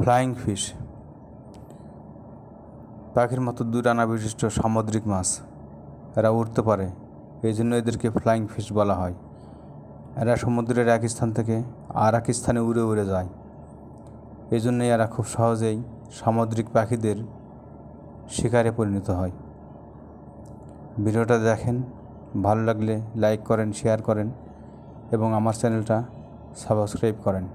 Flying fish পাখির মতো দুই-ডানা বিশিষ্ট সামুদ্রিক মাছ। এরা উড়তে পারে, এই জন্য এদেরকে ফ্লাইং ফিশ বলা হয়। এরা সমুদ্রের এক স্থান থেকে আর এক স্থানে উড়ে উড়ে যায়। এই জন্যই এরা খুব সহজেই সামুদ্রিক পাখিদের শিকারে পরিণত হয়। ভিডিওটা দেখেন, ভালো লাগলে লাইক করেন, শেয়ার করেন এবং আমার চ্যানেলটা সাবস্ক্রাইব করেন।